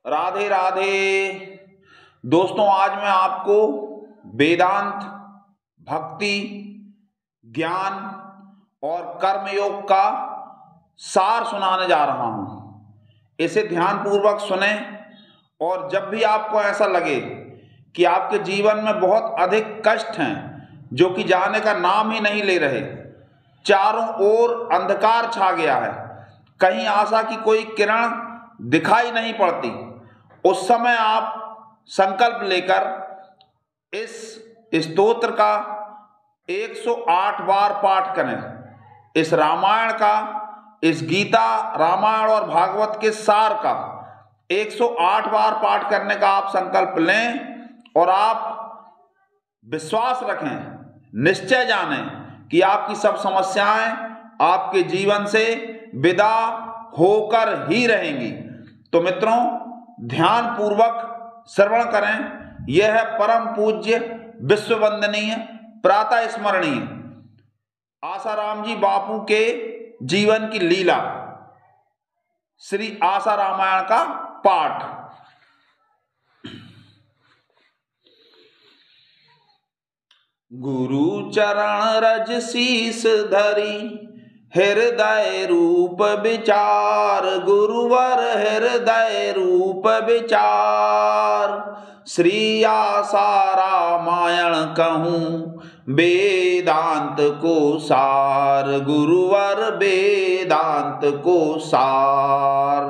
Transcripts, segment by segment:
राधे राधे। दोस्तों, आज मैं आपको वेदांत, भक्ति, ज्ञान और कर्मयोग का सार सुनाने जा रहा हूं। इसे ध्यानपूर्वक सुने और जब भी आपको ऐसा लगे कि आपके जीवन में बहुत अधिक कष्ट हैं जो कि जाने का नाम ही नहीं ले रहे, चारों ओर अंधकार छा गया है, कहीं आशा की कोई किरण दिखाई नहीं पड़ती, उस समय आप संकल्प लेकर इस स्तोत्र का 108 बार पाठ करें। इस रामायण का, इस गीता, रामायण और भागवत के सार का 108 बार पाठ करने का आप संकल्प लें और आप विश्वास रखें, निश्चय जानें कि आपकी सब समस्याएं आपके जीवन से विदा होकर ही रहेंगी। तो मित्रों, ध्यान पूर्वक श्रवण करें। यह है परम पूज्य, विश्व वंदनीय, प्रातः स्मरणीय आसाराम जी बापू के जीवन की लीला, श्री आशा रामायण का पाठ। गुरु चरण रज शीस धरी, हृदय रूप विचार, गुरुवर हृदय रूप विचार। श्री आशा रामायण कहूँ वेदांत को सार, गुरुवर वेदांत को सार।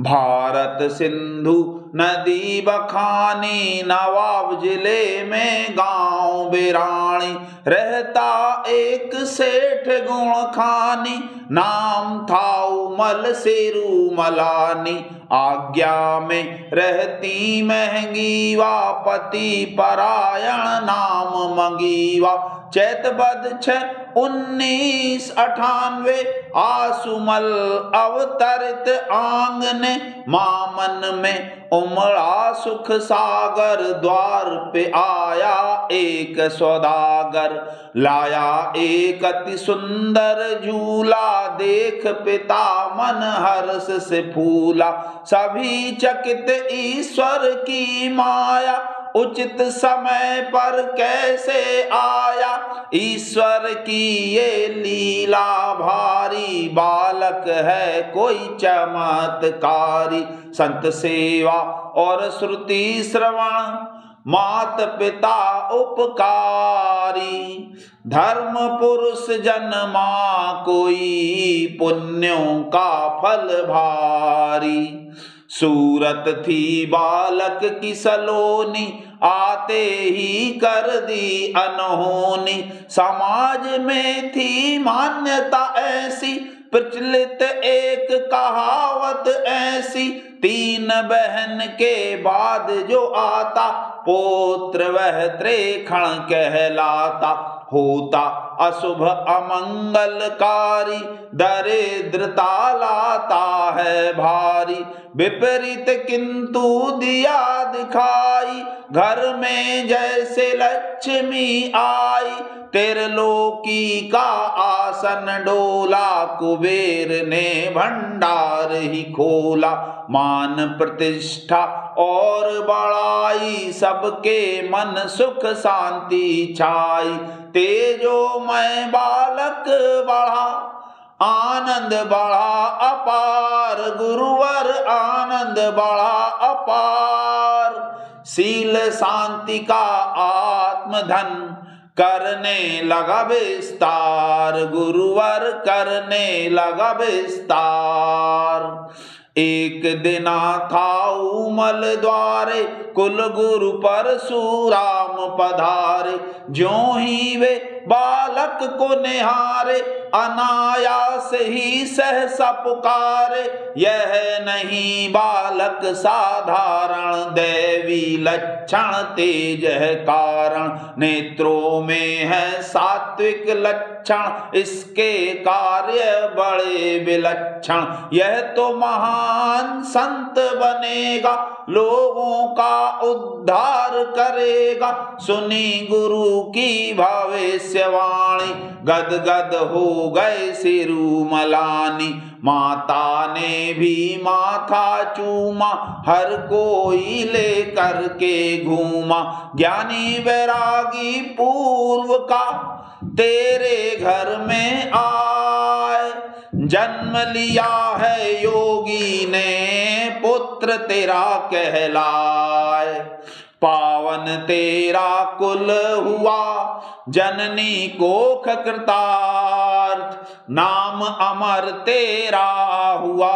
भारत सिंधु नदी बखानी, नवाब जिले में गांव बिरानी, रहता एक सेठ गुण खानी, नाम था उमल सेरू मलानी। आज्ञा में रहती महंगी वा, पति परायण नाम मंगीवा। चैत बद 1998 आसुमल अवतरित आंगने, मामन में उमड़ा सुख सागर। द्वार पे आया एक सौदागर, लाया एक अति सुंदर झूला। देख पिता मन हर्ष से फूला, सभी चकित ईश्वर की माया। उचित समय पर कैसे आया, ईश्वर की ये लीला भारी। बालक है कोई चमत्कारी, संत सेवा और श्रुति श्रवण, मात पिता उपकारी। धर्म पुरुष जन्मा कोई, पुण्यों का फल भारी। सूरत थी बालक की सलोनी, आते ही कर दी अनहोनी। समाज में थी मान्यता ऐसी, प्रचलित एक कहावत ऐसी। 3 बहन के बाद जो आता, पुत्र वह त्रेखण कहलाता। होता अशुभ अमंगलकारी, दरिद्रता लाता है भारी। विपरीत किंतु दिया दिखाई, घर में जैसे लक्ष्मी आई। त्रिलोकी का आसन डोला, कुबेर ने भंडार ही खोला। मान प्रतिष्ठा और बड़ाई, सबके मन सुख शांति छाई। तेजोमय बालक बढ़ा, आनंद बढ़ा अपार, गुरुवर आनंद बढ़ा अपार। शील शांति का आत्मधन करने लगा विस्तार, गुरुवर करने लगा विस्तार। एक दिना था उमल द्वारे, कुल गुरु परशुराम पधारे। ज्यों ही वे बालक को निहारे, अनायास ही सहसा पुकारे। यह नहीं बालक साधारण, दैवी लक्षण तेज है कारण। नेत्रों में है सात्विक लक्षण, इसके कार्य बड़े विलक्षण। यह तो महान संत बनेगा, लोगों का उद्धार करेगा। सुनी गुरु की भविष्यवाणी, गद गद हो गए सिरुमलानी। माता ने भी माथा चूमा, हर कोई लेकर के घूमा। ज्ञानी वैरागी पूर्व का तेरे घर में आए, जन्म लिया है योगी ने पुत्र तेरा कहलाए। पावन तेरा कुल हुआ, जननी कोख कृतार्थ, नाम अमर तेरा हुआ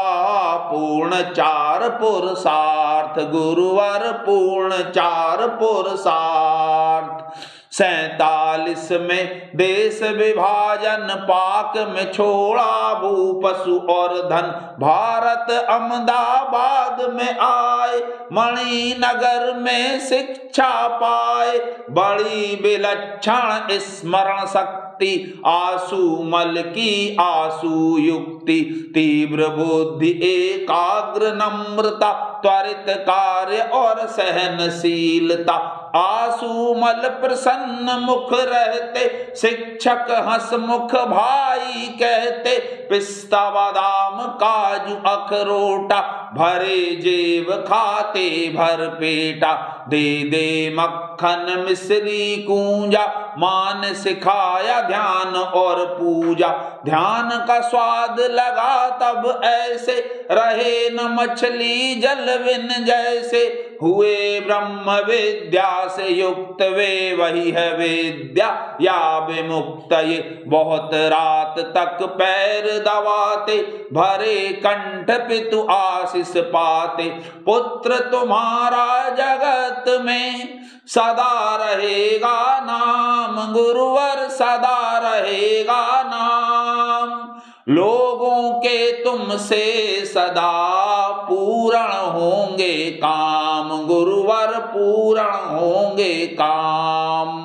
पूर्ण चार पुरुषार्थ, गुरुवर पूर्ण चार पुरुषार्थ। 47 में देश विभाजन, पाक में छोड़ा भू पशु और धन, भारत अहमदाबाद में आए, मणिनगर में शिक्षा पाए। बड़ी विलक्षण स्मरण शक्ति, आशुमल की आशु युक्ति, तीव्र बुद्धि एकाग्र नम्रता, त्वरित कार्य और सहनशीलता। आशुमल प्रसन्न मुख रहते, शिक्षक हंसमुख भाई कहते। पिस्ता बादाम काजू अखरोटा, भरे जेब खाते भर पेटा। दे दे मक्खन मिश्री कूंजा, मान सिखाया ध्यान और पूजा। ध्यान का स्वाद लगा तब ऐसे, रहे न मछली जल बिन जैसे। हुए ब्रह्म विद्या से युक्त, वे वही है विद्या या विमुक्त। ये बहुत रात तक पैर दबाते, भरे कंठ पितु आशीष पाते। पुत्र तुम्हारा जगत में सदा रहेगा नाम, गुरुवर सदा रहेगा नाम। लोगों के तुमसे सदा पूर्ण होंगे काम, गुरुवर पूर्ण होंगे काम।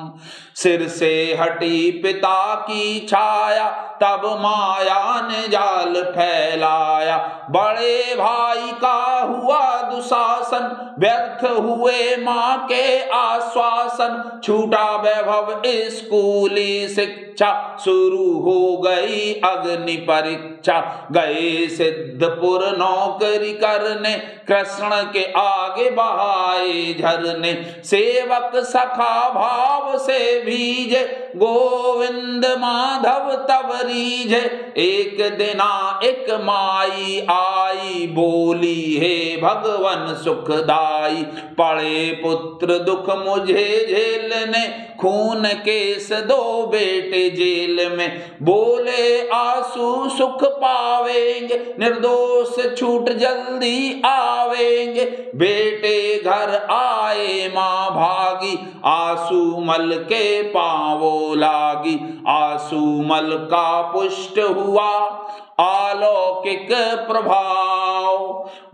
सिर से हटी पिता की छाया, तब माया ने जाल फैलाया। बड़े भाई का हुआ दुशासन, व्यर्थ हुए माँ के आश्वासन। छूटा वैभव स्कूली शिक्षा, शुरू हो गई अग्नि परीक्षा। गए सिद्धपुर नौकरी करने, कृष्ण के आगे बहाए झरने। सेवक सखा भाव से भीजे, गोविंद माधव तब रीझे। एक दिना एक माई आई, बोली हे भगवन सुखदाई। पड़े पुत्र दुख मुझे झेलने, खून केस दो बेटे जेल में। बोले आंसू सुख पावेंगे, निर्दोष छूट जल्दी आवेंगे। बेटे घर आए माँ भागी, आशुमल के पांवों लागी। आशुमल का पुष्ट हुआ अलौकिक प्रभाव,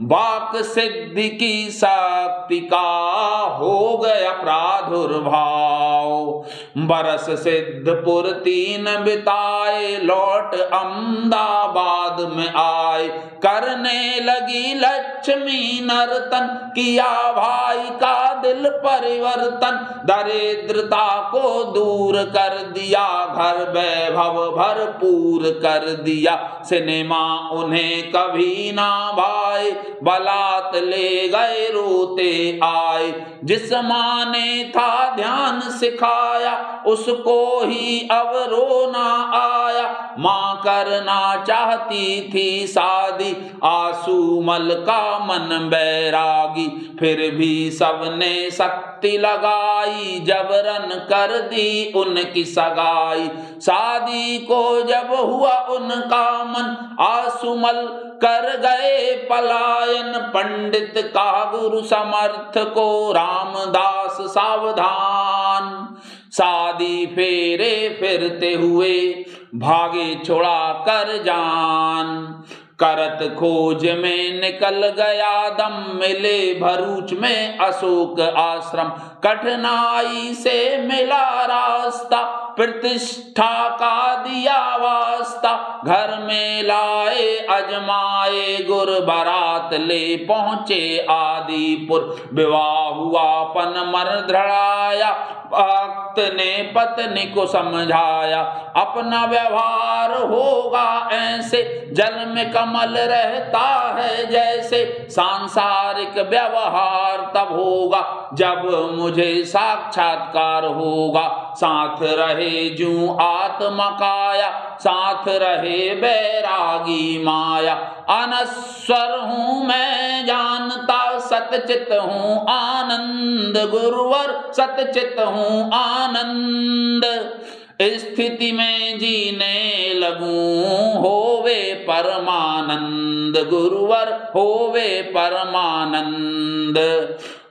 वाक सिद्धि की शक्ति का हो गया प्रादुर्भाव। बरस सिद्धपुर 3 बिताए, लौट अहमदाबाद में आए। करने लगी लक्ष्मी नर्तन, किया भाई का दिल परिवर्तन। दरिद्रता को दूर कर दिया, घर वैभव भरपूर कर दिया। सिनेमा उन्हें कभी ना भाए, बारात ले गए रोते आए। जिस माँ ने था ध्यान सिखाया, उसको ही अब रोना आया। माँ करना चाहती थी शादी, आशुमल का मन बैरागी। फिर भी सबने शक्ति लगाई, जबरन कर दी उनकी सगाई। शादी को जब हुआ उनका मन, आशुमल कर गए पलायन। पंडित का गुरु समर्थ को रामदास सावधान। शादी फेरे फिरते हुए, भागे छुड़ा कर जान। करत खोज में निकल गया दम, मिले भरूच में अशोक आश्रम। कठिनाई से मिला रास्ता, प्रतिष्ठा का दिया वास्ता। घर में लाए अजमाए गुर, बारात ले पहुँचे आदिपुर। विवाह हुआ पन मर धड़ाया, भक्त ने पत्नी को समझाया। अपना व्यवहार होगा ऐसे, जल में कम अमल रहता है जैसे सांसारिक व्यवहार, तब होगा जब मुझे साक्षात्कार होगा। साथ रहे जूं आत्मा काया, साथ रहे बैरागी माया। अनस्वर हूँ मैं जानता, सतचित हूँ आनंद गुरुवर, सतचित हूँ आनंद। स्थिति में जीने लगूं होवे परमानंद गुरुवर, होवे परमानंद।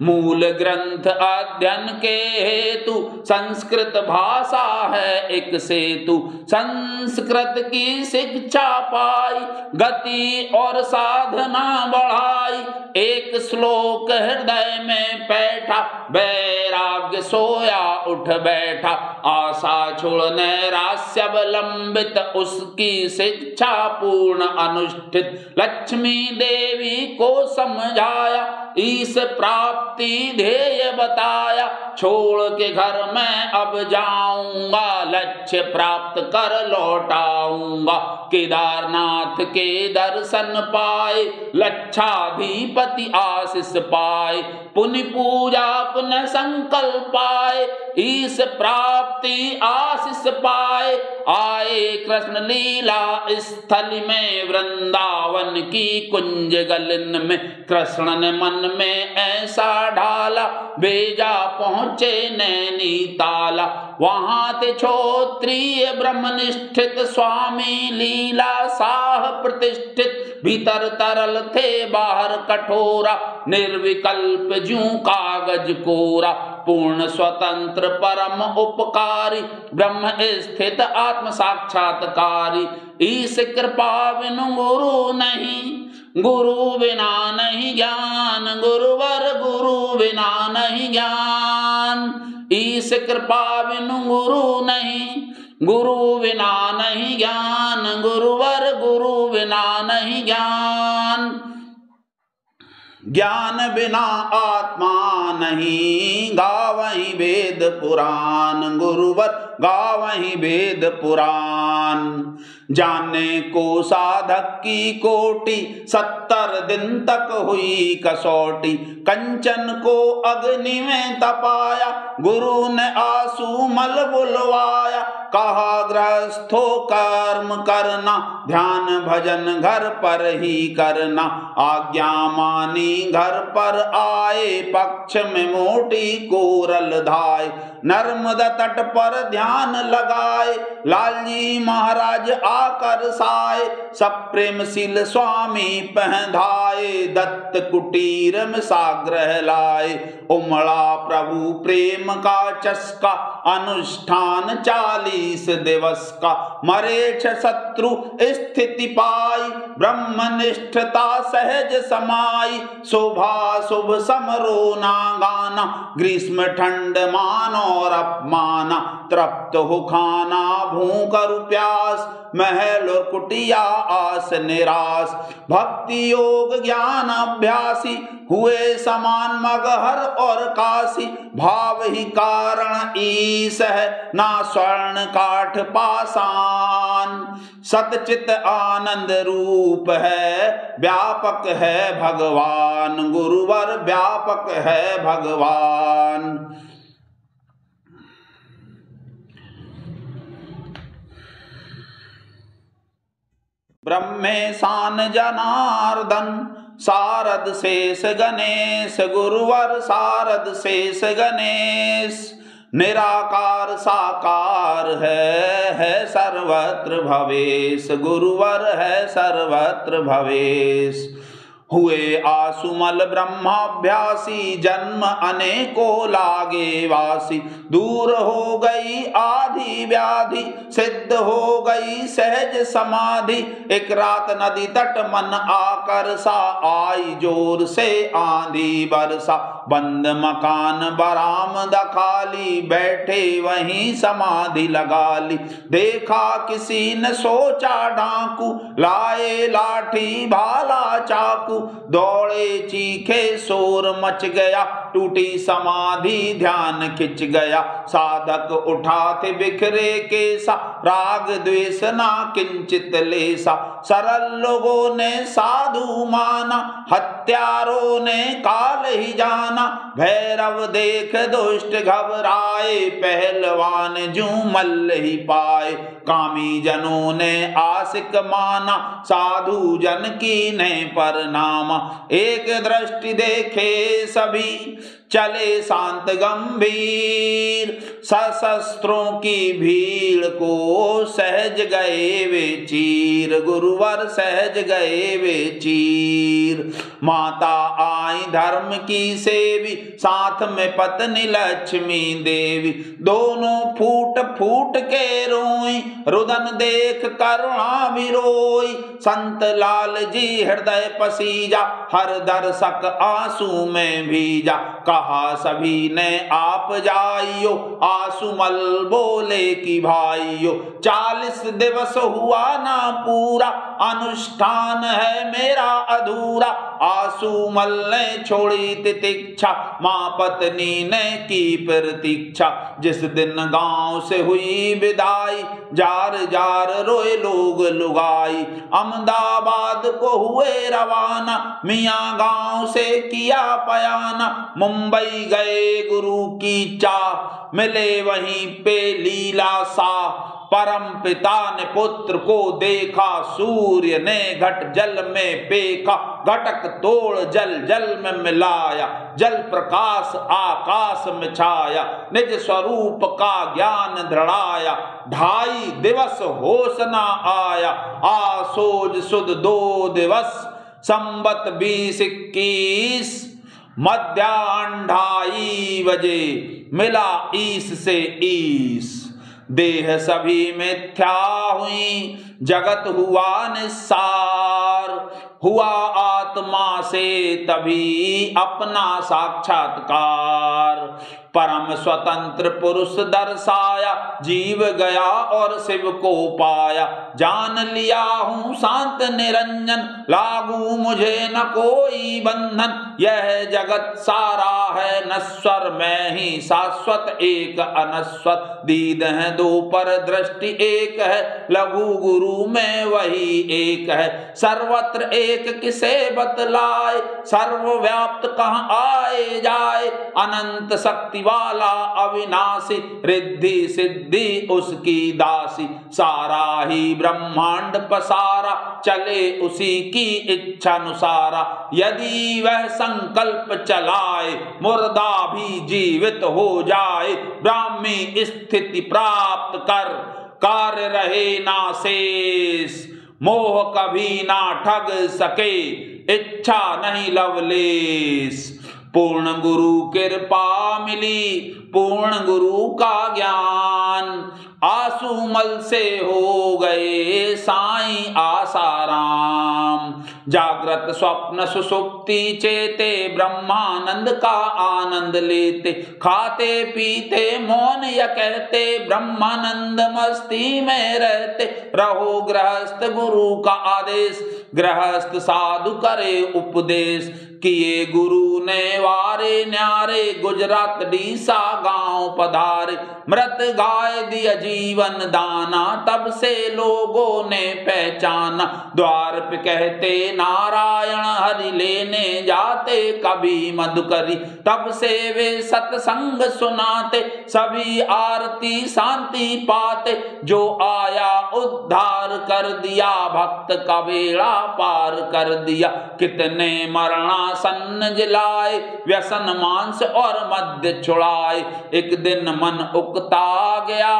मूल ग्रंथ अध्ययन के हेतु संस्कृत भाषा है एक सेतु। संस्कृत की शिक्षा पाई, गति और साधना बढ़ाई। एक श्लोक हृदय में बैठा, वैराग्य सोया उठ बैठा। आशा छोड़ नैराश्य अवलंबित, उसकी शिक्षा पूर्ण अनुष्ठित। लक्ष्मी देवी को समझाया, ईश प्राप्ति ध्येय बताया। छोड़ के घर में अब जाऊंगा, लक्ष्य प्राप्त कर लौटाऊंगा। केदारनाथ के दर्शन पाए, लक्षाधिपति आशीष पाए। पुण्य पूजा पुण्य संकल्प पाए, ईश प्राप्ति आशीष पाए। आए कृष्ण लीला स्थल में, वृंदावन की कुंज गलन में। कृष्ण ने मन में ऐसा ढाला, भेजा पहुँचे नैनीताला। वहाँ थे क्षोत्रिय ब्रह्मनिष्ठित, स्वामी लीला साह प्रतिष्ठित। भीतर तरल थे बाहर कठोरा, निर्विकल्प ज्यों कागज कोरा। पूर्ण स्वतंत्र परम उपकारी, ब्रह्म स्थित आत्म साक्षात्कारी। ईश कृपा बिनु गुरु नहीं, गुरु बिना नहीं ज्ञान गुरुवर, गुरु बिना नहीं ज्ञान। ईश कृपा बिनु गुरु नहीं, गुरु बिना नहीं ज्ञान गुरुवर, गुरु बिना नहीं ज्ञान। ज्ञान बिना आत्मा नहीं, गावहीं वेद पुराण गुरुवर, गावहीं वेद पुराण। जानने को साधक की कोटि, 70 दिन तक हुई कसौटी। कंचन को अग्नि में तपाया, गुरु ने आंसू मल बुलवाया। कहा गृहस्थो कर्म करना, ध्यान भजन घर पर ही करना। आज्ञा मानी घर पर आए, पक्ष में मोटी कोरल धाय। नर्मदा तट पर ध्यान लगाए, लालजी महाराज आकर साए। सब प्रेमशील स्वामी पहधाए, दत्त कुटीर में साग्रह लाए। उमड़ा प्रभु प्रेम का चस्का, अनुष्ठान 40 दिवस का। मरे 6 शत्रु स्थिति पाई, ब्रह्मनिष्ठता सहज समाई। शोभा शुभ समरो ना गाना, ग्रीष्म ठंड मान और अपमाना। तृप्त हो खाना भूख और प्यास, महल और कुटिया आस निराश। भक्ति योग ज्ञान अभ्यासी, हुए समान मगहर और काशी। भाव ही कारण ईश है, ना स्वर्ण काठ पाषाण। सतचित आनंद रूप है, व्यापक है भगवान गुरुवर, व्यापक है भगवान। ब्रह्मेशान जनार्दन, शारद शेष गणेश गुरुवर, शारद शेष गणेश। निराकार साकार है सर्वत्र भवेश गुरुवर, है सर्वत्र भवेश। हुए आसुमल ब्रह्माभ्यासी, जन्म अनेकों लागे वासी। दूर हो गई आधी व्याधि, सिद्ध हो गई सहज समाधि। एक रात नदी तट मन आकर सा, आई जोर से आंधी बरसा। बंद मकान बरामद खाली, बैठे वहीं समाधि लगा ली। देखा किसी ने सोचा डाकू, लाए लाठी भाला चाकू। दौड़े चीखे शोर मच गया, टूटी समाधि ध्यान खिंच गया। साधक उठा थे बिखरे केसा, राग द्वेष ना किंचित लेसा। सरल लोगों ने साधु माना, हत्यारों ने काल ही जाना। भैरव देख दुष्ट घबराए, पहलवान जू मल्ल ही पाए। कामी जनों ने आशिक माना, साधु जन की ने परनामा। एक दृष्टि देखे सभी, चले शांत गंभीर। सशस्त्रों की भीड़ को सहज गए वे चीर, गुरुवर सहज गए वे चीर। माता आई धर्म की सेवी, साथ में पत्नी लक्ष्मी देवी। दोनों फूट फूट के रोई, रुदन देख करुणा भी रोई। संत लाल जी हृदय पसीजा, हर दर्शक आंसू में भीजा। कहा सभी ने आप जाइयो, आंसुमल बोले कि भाइयों। 40 दिवस हुआ ना पूरा, अनुष्ठान है मेरा अधूरा। आंसुमल ने छोड़ी तितिक्षा, माँ पत्नी ने की प्रतीक्षा। जिस दिन गांव से हुई विदाई, जार जार रोए लोग लुगाई। अहमदाबाद को हुए रवाना, मियाँ गांव से किया पयाना। मुंबई गए गुरु की चाह, मिले वहीं पे लीला सा। परम पिता ने पुत्र को देखा, सूर्य ने घट जल में फेंका। घटक तोड़ जल जल में मिलाया, जल प्रकाश आकाश में छाया। निज स्वरूप का ज्ञान दृढ़ाया, 2.5 दिवस होश न आया। आसोज सुद 2 दिवस, संबत 2021। मध्याह्न 2:30 बजे, मिला ईश से ईश। देह सभी मिथ्या हुई, जगत हुआ निस्सार। हुआ आत्मा से तभी अपना साक्षात्कार। परम स्वतंत्र पुरुष दर्शाया, जीव गया और शिव को पाया। जान लिया हूँ शांत निरंजन, लागू मुझे न कोई बंधन। यह जगत सारा है नश्वर, मैं ही शाश्वत एक अनश्वर। दीद है 2 पर दृष्टि एक है, लघु गुरु में वही एक है। सर्वत्र एक किसे बतलाए, सर्वव्याप्त कहाँ आए जाए। अनंत शक्ति वाला अविनाशी, रिद्धि सिद्धि उसकी दासी। सारा ही ब्रह्मांड पसारा, चले उसी की इच्छा अनुसारा। यदि वह संकल्प चलाए, मुर्दा भी जीवित हो जाए। ब्राह्मी स्थिति प्राप्त कर, कार्य रहे ना शेष। मोह कभी ना ठग सके, इच्छा नहीं लवलेश। पूर्ण गुरु कृपा मिली, पूर्ण गुरु का ज्ञान। आंसुमल से हो गए साईं आसाराम। जागृत स्वप्न सुसुप्ति चेते, ब्रह्मानंद का आनंद लेते। खाते पीते मौन या कहते, ब्रह्मानंद मस्ती में रहते। रहो गृहस्थ गुरु का आदेश, गृहस्थ साधु करे उपदेश। किए गुरु ने वारे न्यारे, गुजरात डीसा गांव पधारे। मृत गाय दिया जीवन दाना, तब से लोगों ने पहचाना। द्वार पे कहते नारायण हरि, लेने जाते कभी मधुकरी। तब से वे सत्संग सुनाते, सभी आरती शांति पाते। जो आया उद्धार कर दिया, भक्त का बेड़ा पार कर दिया। कितने मरणासन जिलाए, व्यसन मांस और मद्य छुड़ाए। एक दिन मन उकता गया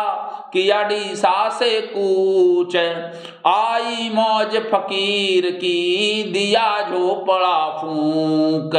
कि अडीसा से कूच। आई मौज फकीर की, दिया झोपड़ा फूंक।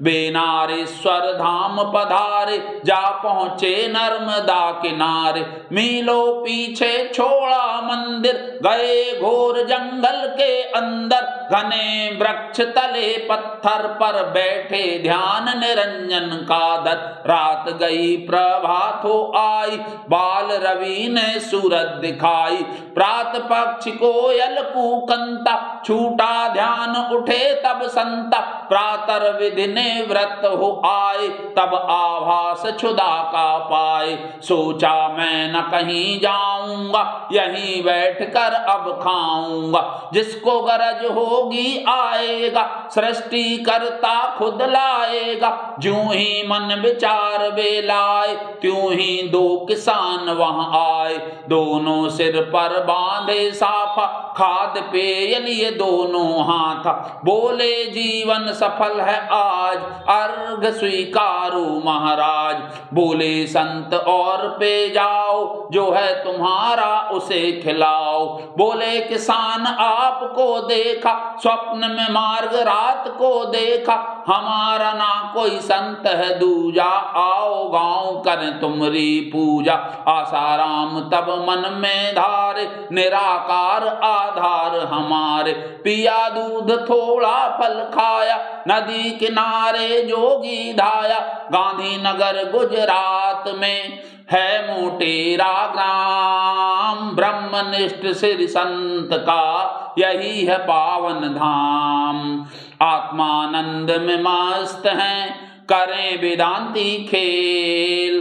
बेनारेश्वर धाम पधारे, जा पहुँचे नर्मदा किनारे। मीलों पीछे छोड़ा मंदिर, गए घोर जंगल के अंदर। घने वृक्ष तले पत्थर पर बैठे ध्यान निरंजन का दर। रात गई प्रभात हो आई, बाल रवि ने सूरत दिखाई। प्रात पक्षी कोयल कूकंता, छूटा ध्यान उठे तब संता। प्रातर विधि ने व्रत हो आए, तब आभास क्षुधा का पाए। सोचा मैं न कहीं जाऊंगा, यहीं बैठ कर अब खाऊंगा। जिसको गरज होगी आएगा, सृष्टि करता खुद लाएगा। ज्यों ही मन विचार बेलाए, त्यों ही दो किसान वहां आए। दोनों सिर पर बांधे साफा, खाद पेय लिए दोनों हाथ। बोले जीवन सफल है आज, अर्घ स्वीकारो महाराज। बोले संत और पे जाओ, जो है तुम्हारा उसे खिलाओ। बोले किसान आपको देखा, स्वप्न में मार्ग रात को देखा। हमारा ना कोई संत है दूजा, आओ गाँव करें तुमरी पूजा। आसाराम तब मन में धारे, निराकार आधार हमारे। पिया दूध थोड़ा फल खाया, नदी किनारे जोगी धाया। गांधीनगर गुजरात में है मोटेरा ग्राम, ब्रह्मनिष्ठ श्री संत का यही है पावन धाम। आत्मानंद में मस्त हैं, करें वेदांती खेल।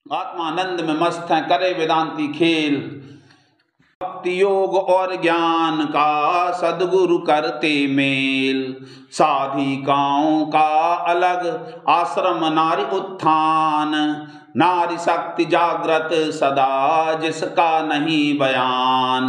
आत्मानंद में मस्त हैं, करें वेदांती खेल। भक्ति योग और ज्ञान का सद्गुरु करते मेल। साधिकाओं का अलग आश्रम नारी उत्थान। नारी शक्ति जागृत सदा, जिसका नहीं बयान।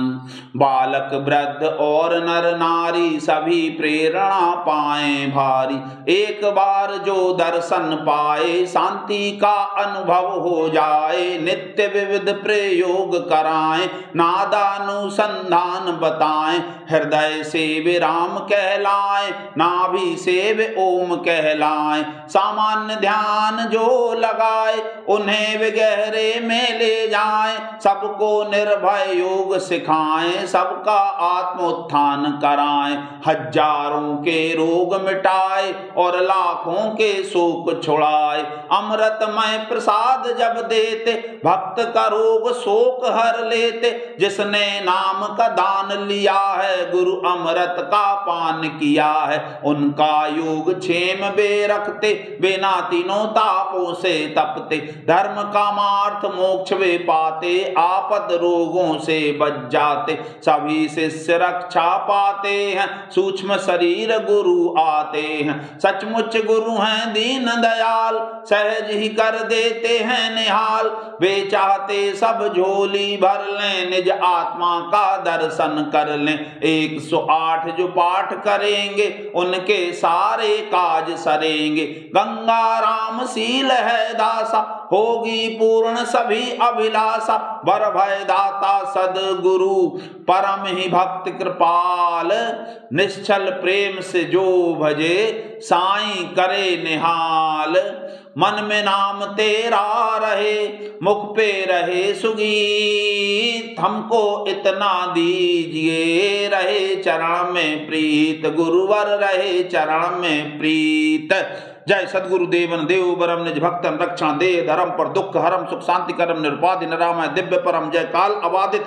बालक वृद्ध और नर नारी सभी प्रेरणा पाए भारी। एक बार जो दर्शन पाए, शांति का अनुभव हो जाए। नित्य विविध प्रयोग कराएं, नादानुसंधान बताएं। हृदय से विराम कहलाएं, नाभि से वे ओम कहलाएं। सामान्य ध्यान जो लगाए, उन्हें वे गहरे में ले जाएं। सबको निर्भय योग सिखाएं, सबका आत्मोत्थान कराएं। हजारों के रोग मिटाए और लाखों के शोक छुड़ाए। अमृतमय प्रसाद जब देते, भक्त का रोग शोक हर लेते। जिसने नाम का दान लिया है, गुरु अमृत का पान किया है। उनका योग क्षेम वे रखते, बिना तीनों तापों से तपते। धर्म कामार्थ मोक्ष वे पाते, आपद रोगों से बच जाते। सभी शिष्य रक्षा पाते हैं, सूक्ष्म शरीर गुरु आते हैं। सचमुच गुरु हैं दीन दयाल, सहज ही कर देते हैं निहाल। वे चाहते सब झोली भर लें, निज आत्मा का दर्शन कर लें। 108 जो पाठ करेंगे, उनके सारे काज सरेंगे। गंगा राम शील है दासा, होगी पूर्ण सभी अभिलाषा। वर भय दाता सदगुरु, परम ही भक्त कृपाल। निश्चल प्रेम से जो भजे, साईं करे निहाल। मन में नाम तेरा रहे, मुख पे रहे सुगीत। हमको इतना दीजिए, रहे चरण में प्रीत। गुरुवर रहे चरण में प्रीत। जय सद्गुरु देवन देव बरम निज भक्तन रक्षण दे। धर्म पर दुख हरम, सुख शांति करम, निरुपाधि निरामय दिव्य परम। जय काल अबाधित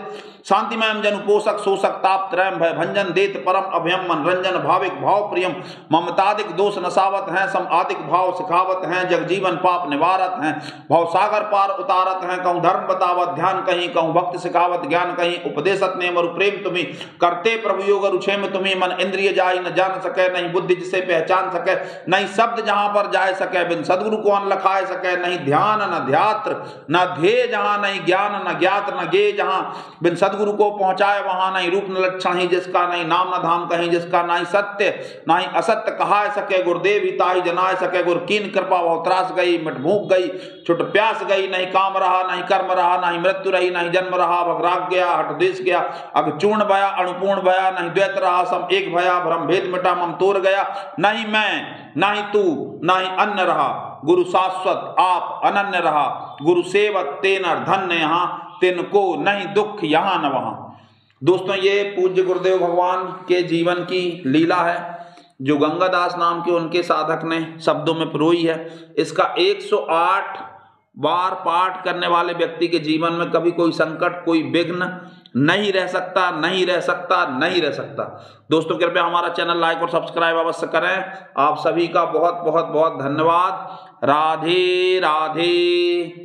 शांतिमय जनु पोषक शोषक ताप त्रयम भय भंजन देत परम अभयम मनरंजन। भाविक भाव प्रियम, ममतादिक दोष नसावत हैं। सम आदिक भाव सिखावत हैं, जगजीवन पाप निवारत हैं। भव सागर पार उतारत हैं। कहूँ धर्म बतावत ध्यान कहीं, कहूँ भक्ति सिखावत ज्ञान कहीं। उपदेशत नेम और प्रेम तुम्ही, करते प्रभु योग रुक्षेम तुम्ही। मन इंद्रिय जाई न जान सके, नहीं बुद्धि जिसे पहचान सके। नहीं शब्द जहाँ पर जाए सके, बिन सदगुरु को अन लखाए सके। नहीं ध्यान न ध्यात्र न ध्येय जहाँ, नहीं ज्ञान न ज्ञात न गे जहाँ। बिन सदगुरु को पहुंचाए वहां, नहीं रूप न लक्षण ही जिसका, नहीं नाम न धाम कहीं जिसका। नहीं सत्य नहीं असत्य कहा सके, गुरुदेव ही ताही जनाए सके। गुरु कीन कृपा बहुत त्रास गई, मिट भूख गई, छुट प्यास गई। नहीं काम रहा नहीं कर्म रहा, नहीं मृत्यु रही नहीं जन्म रहा। भगराग गया हट देश गया, अग चूर्ण भया अणुपूर्ण भया। नहीं द्वैत रहा सम एक भया, भ्रम भेद मिटा मम तोर गया। नहीं मैं नहीं तू नहीं अन्य रहा, गुरु शाश्वत आप अनन्य रहा। गुरु सेवक तेनर धन्य यहाँ, तिनको नहीं दुख यहाँ न वहाँ। दोस्तों, ये पूज्य गुरुदेव भगवान के जीवन की लीला है, जो गंगादास नाम के उनके साधक ने शब्दों में पिरोई है। इसका 108 बार पाठ करने वाले व्यक्ति के जीवन में कभी कोई संकट, कोई विघ्न नहीं रह सकता, नहीं रह सकता, नहीं रह सकता। दोस्तों कृपया हमारा चैनल लाइक और सब्सक्राइब अवश्य करें। आप सभी का बहुत बहुत बहुत धन्यवाद। राधे राधे।